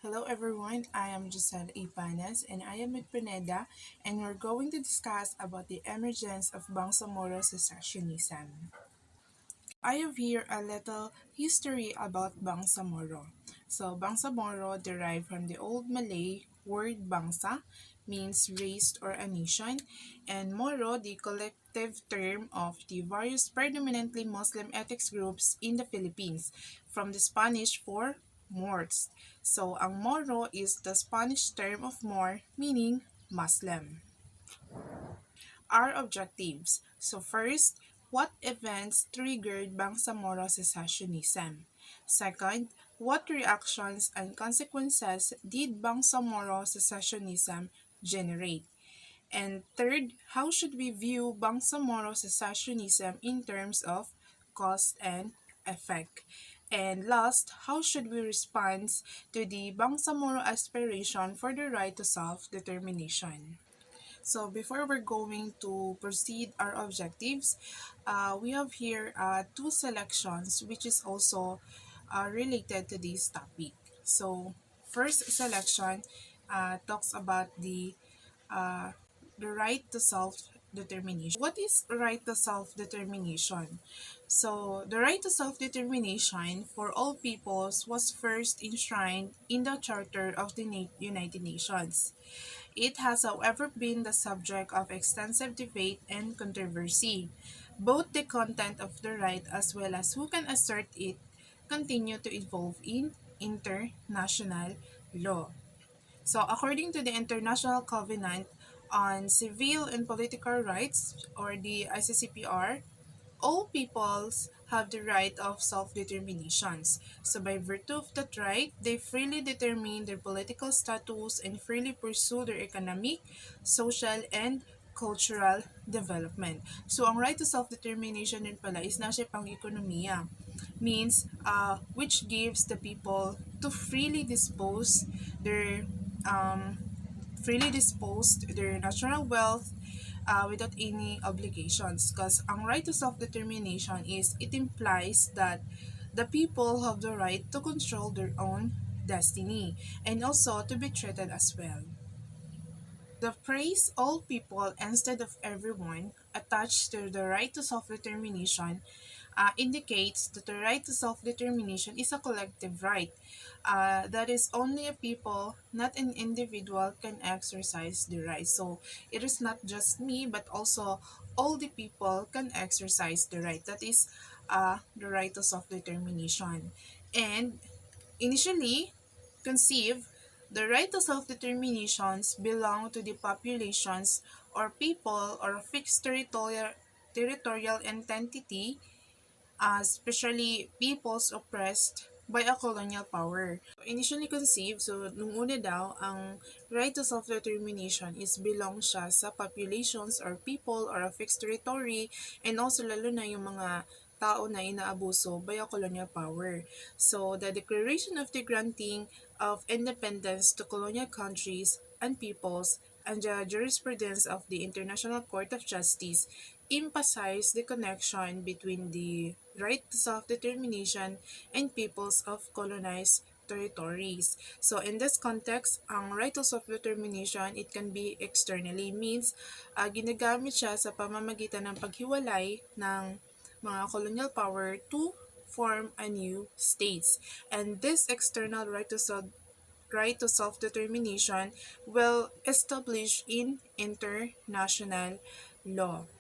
Hello everyone, I am Giselle Ipanes and I am with Pineda and we're going to discuss about the emergence of Bangsamoro Secessionism. I have here a little history about Bangsamoro. So Bangsamoro derived from the Old Malay word bangsa, means race or a nation, and Moro, the collective term of the various predominantly Muslim ethnic groups in the Philippines, from the Spanish for Moors. So ang Moro is the Spanish term of Moor, meaning Muslim. Our objectives. So first, what events triggered Bangsamoro secessionism? Second, what reactions and consequences did Bangsamoro secessionism generate? And third, how should we view Bangsamoro secessionism in terms of cause and effect? And last, how should we respond to the Bangsamoro aspiration for the right to self-determination? So before we're going to proceed our objectives, we have here two selections which is also related to this topic. So first selection talks about uh, the right to self-determination. What is right to self-determination? So the right to self-determination for all peoples was first enshrined in the Charter of the United Nations. It has, however, been the subject of extensive debate and controversy. Both the content of the right as well as who can assert it continue to evolve in international law. So, according to the International Covenant on Civil and Political Rights, or the ICCPR, all peoples have the right of self-determinations. So by virtue of that right, they freely determine their political status and freely pursue their economic, social, and cultural development. So ang right to self-determination din pala is nasa pang-ekonomiya. Means which gives the people to um, freely dispose their natural wealth without any obligations, because ang right to self-determination is it implies that the people have the right to control their own destiny and also to be treated as well. The phrase all people instead of everyone attached to the right to self-determination indicates that the right to self-determination is a collective right. That is only a people, not an individual, can exercise the right. So it is not just me, but also all the people can exercise the right. That is the right to self-determination. And initially conceived, the right to self-determinations belong to the populations or people or fixed territorial entity, especially peoples oppressed by a colonial power. Initially conceived, so nung una daw, ang right to self-determination is belong siya sa populations or people or a fixed territory, and also lalo na yung mga tao na inaabuso by a colonial power. So the declaration of the granting of independence to colonial countries and peoples and the jurisprudence of the International Court of Justice emphasize the connection between the right to self-determination and peoples of colonized territories. So in this context, ang right to self-determination, it can be externally, means ginagamit siya sa pamamagitan ng paghiwalay ng mga colonial power to form a new states. And this external right to self-determination will establish in international law.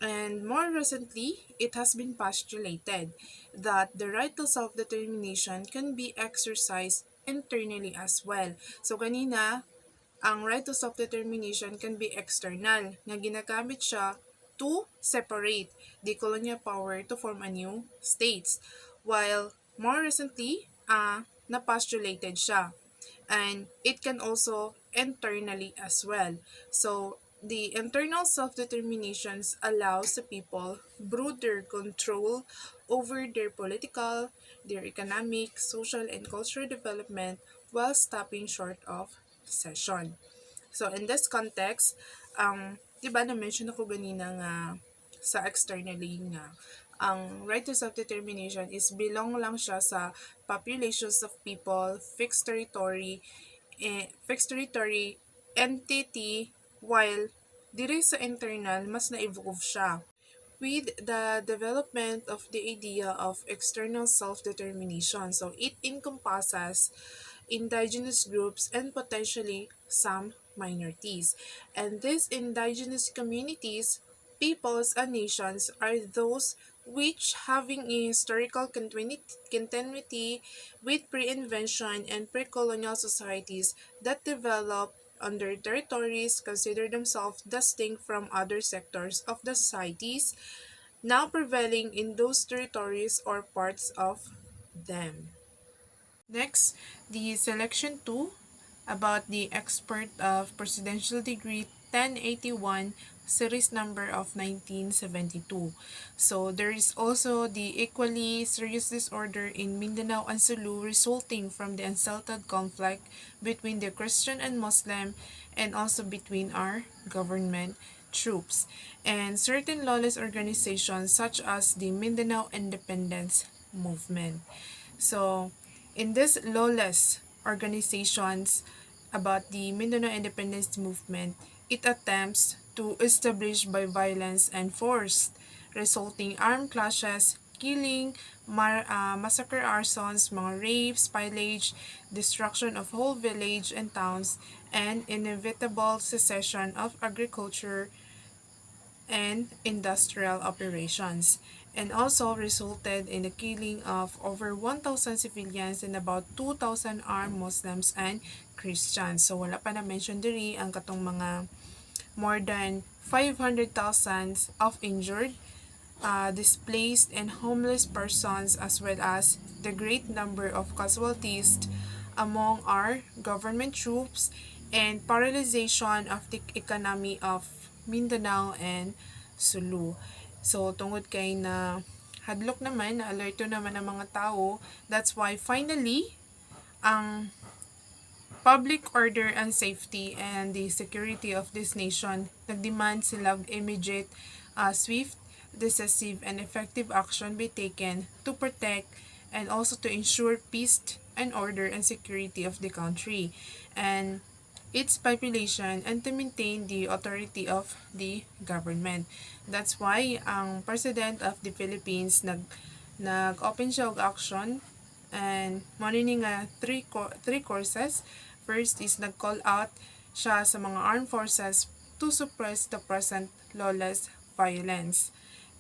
And more recently, it has been postulated that the right to self-determination can be exercised internally as well. So kanina, ang right to self-determination can be external, na ginagamit siya to separate the colonial power to form a new states. While more recently, na-postulated siya. And it can also internally as well. So the internal self-determinations allows the people broader control over their political, their economic, social, and cultural development while stopping short of secession. So in this context, di ba na-mention ako ganina nga sa externally nga ang right to self-determination is belong lang siya sa populations of people, fixed territory entity, while diri sa internal mas na-evolve siya with the development of the idea of external self-determination. So it encompasses indigenous groups and potentially some minorities. And these indigenous communities, peoples, and nations are those which having a historical continuity with pre-invention and pre-colonial societies that develop on their territories consider themselves distinct from other sectors of the societies now prevailing in those territories or parts of them. Next, the selection 2 about the expert of Presidential Degree 1081 series number of 1972. So there is also the equally serious disorder in Mindanao and Sulu resulting from the unsettled conflict between the Christian and Muslim and also between our government troops and certain lawless organizations such as the Mindanao Independence Movement. So, in this lawless organizations about the Mindanao Independence Movement, it attempts to establish by violence and force, resulting armed clashes, killing, massacre arsons, mga rapes, pillage, destruction of whole village and towns, and inevitable cessation of agriculture and industrial operations, and also resulted in the killing of over 1,000 civilians and about 2,000 armed Muslims and Christians. So wala pa na-mention diri ang katong mga more than 500,000 of injured, displaced and homeless persons as well as the great number of casualties among our government troops and paralyzation of the economy of Mindanao and Sulu. So tungod kay na hadlok naman, na alerto naman ang mga tao, that's why finally ang public order and safety and the security of this nation nagdemand sila immediate, swift, decisive, and effective action be taken to protect and also to ensure peace and order and security of the country and its population and to maintain the authority of the government. That's why ang President of the Philippines nag-open siya og action and mao ni nga three courses. First is nag-call out siya sa mga armed forces to suppress the present lawless violence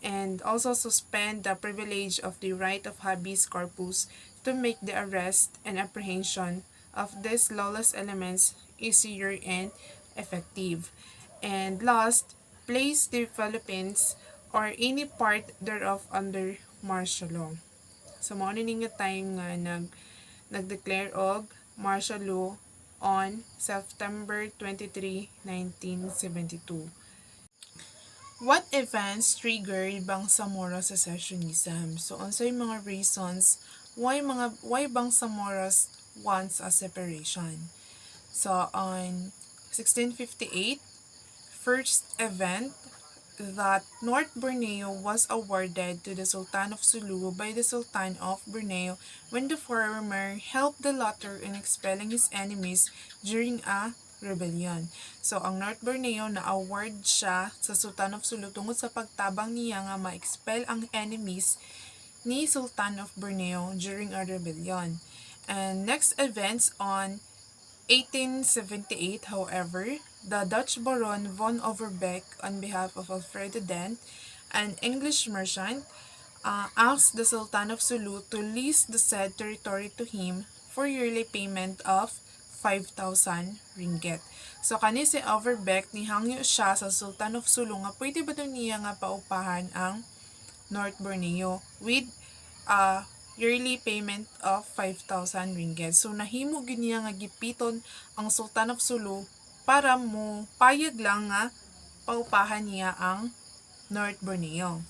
and also suspend the privilege of the right of habeas corpus to make the arrest and apprehension of these lawless elements easier and effective. And last, place the Philippines or any part thereof under martial law. So, mao ni nga time nga nag-declare og martial law on September 23, 1972. What events triggered Bangsamoro secessionism? So, unsay mga reasons why Bangsamoros wants a separation? So, on 1658, first event that North Borneo was awarded to the Sultan of Sulu by the Sultan of Borneo when the former helped the latter in expelling his enemies during a rebellion. So, ang North Borneo na-award siya sa Sultan of Sulu tungod sa pagtabang niya nga ma-expel ang enemies ni Sultan of Borneo during a rebellion. And next events on 1878, however, the Dutch Baron von Overbeck, on behalf of Alfredo Dent, an English merchant, asked the Sultan of Sulu to lease the said territory to him for yearly payment of 5,000 ringgit. So, kani si Overbeck, nihangyo siya sa Sultan of Sulu nga pwede ba daw niya nga paupahan ang North Borneo with yearly payment of 5,000 ringgit. So, nahimo gyud niya nga gipiton ang Sultan of Sulu para mo payag lang nga paupahan niya ang North Borneo.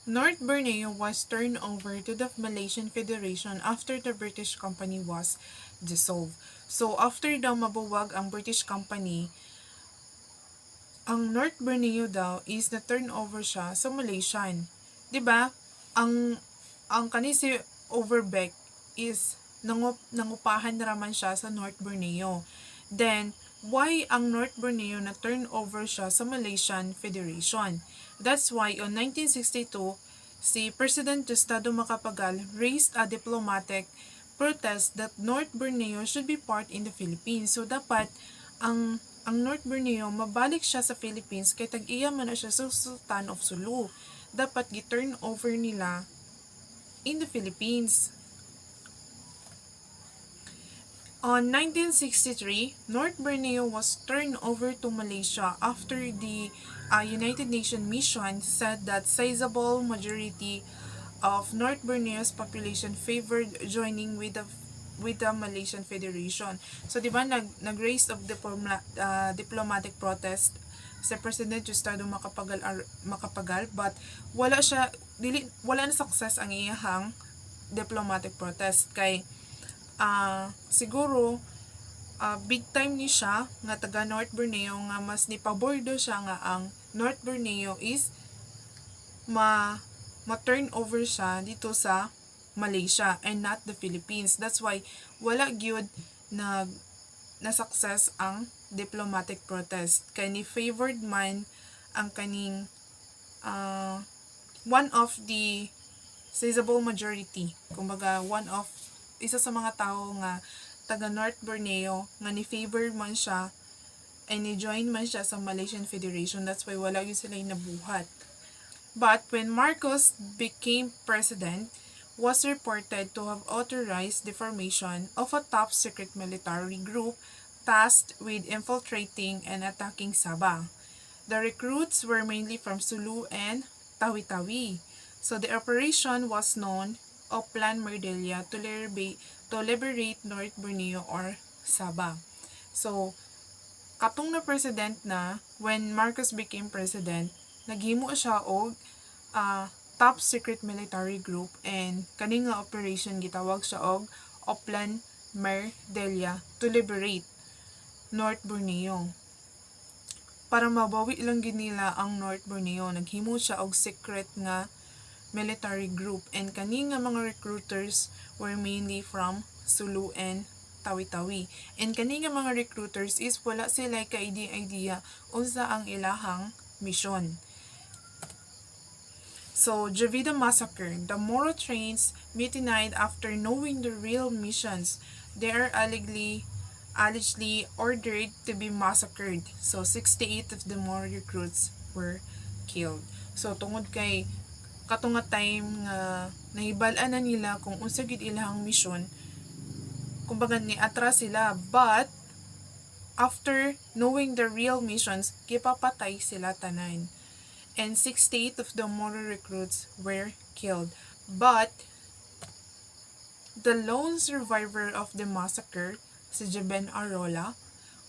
North Borneo was turned over to the Malaysian Federation after the British Company was dissolved. So, after daw mabuwag ang British Company, Ang North Borneo daw is na turnover siya sa Malaysian. 'Di ba? Ang kanisi Overbeck is nangupahan raman siya sa North Borneo. Then why ang North Borneo na turnover siya sa Malaysian Federation? That's why on 1962 si President Gustavo Macapagal raised a diplomatic protest that North Borneo should be part in the Philippines. So dapat ang North Borneo mabalik siya sa Philippines kay tag-iya man na siya sa Sultan of Sulu. Dapat gi-turn over nila in the Philippines. On 1963, North Borneo was turned over to Malaysia after the United Nations mission said that sizable majority of North Borneo's population favored joining with the Malaysian Federation. So, di ba, nag-raise of diplomatic protest sa President Gustavo Macapagal, but wala na success ang iyahang diplomatic protest kay siguro big time ni siya nga taga North Borneo nga mas nipabordo siya nga ang North Borneo is ma-turn over siya dito sa Malaysia and not the Philippines. That's why wala gyud na success ang diplomatic protest kay ni favored man ang kaning one of the sizable majority, kumbaga isa sa mga tao nga taga North Borneo nga ni favor man siya and ni join man siya sa Malaysian Federation. That's why wala yun sila nabuhat. But when Marcos became president, was reported to have authorized the formation of a top secret military group tasked with infiltrating and attacking Sabah. The recruits were mainly from Sulu and Tawi-Tawi. So the operation was known as Plan Merdelia to liberate North Borneo or Sabah. So, katong na president na, when Marcos became president, naghimo siya og top secret military group and kaning nga operation gitawag siya og Oplan Merdelia to liberate North Borneo. Para mabawi lang gid nila ang North Borneo, naghimo siya og secret nga military group and kani nga mga recruiters were mainly from Sulu and Tawi-Tawi. And kani nga mga recruiters is wala sila ka idea unsa ang ilahang mission. So, Javida Massacre. The Moro trains mutinied after knowing the real missions. They are allegedly ordered to be massacred. So, 68 of the Moro recruits were killed. So, tungod kay katunga time nga nahibalaan na nila kung unsa gid ilahang mission, kumbaga ni atras sila, but after knowing the real missions, gipapatay sila tanan. And 68 of the Moro recruits were killed. But the lone survivor of the massacre, si Jeben Arola,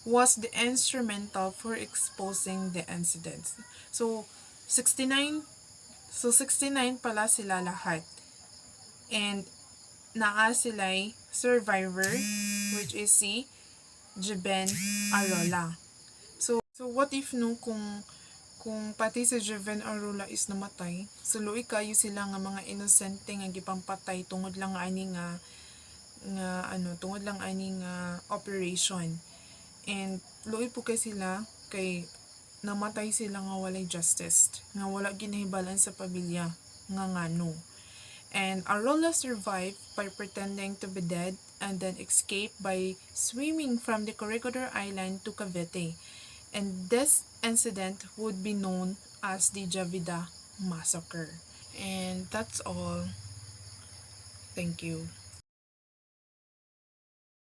was the instrumental for exposing the incidents. So 69 pala sila lahat. And naa sila'y survivor, which is si Jeben Arola. So what if no kung pati si Jeben Arola is namatay, so luoy kayo sila nga mga inosente nga gipampatay tungod lang ani nga operation. And luoy po kay sila kay namatay sila nga walay justice, nga wala ginahibalan sa pamilya nga ngano. And Arola survived by pretending to be dead and then escaped by swimming from the Corregidor Island to Cavite. And this incident would be known as the Javida Massacre. And that's all. Thank you.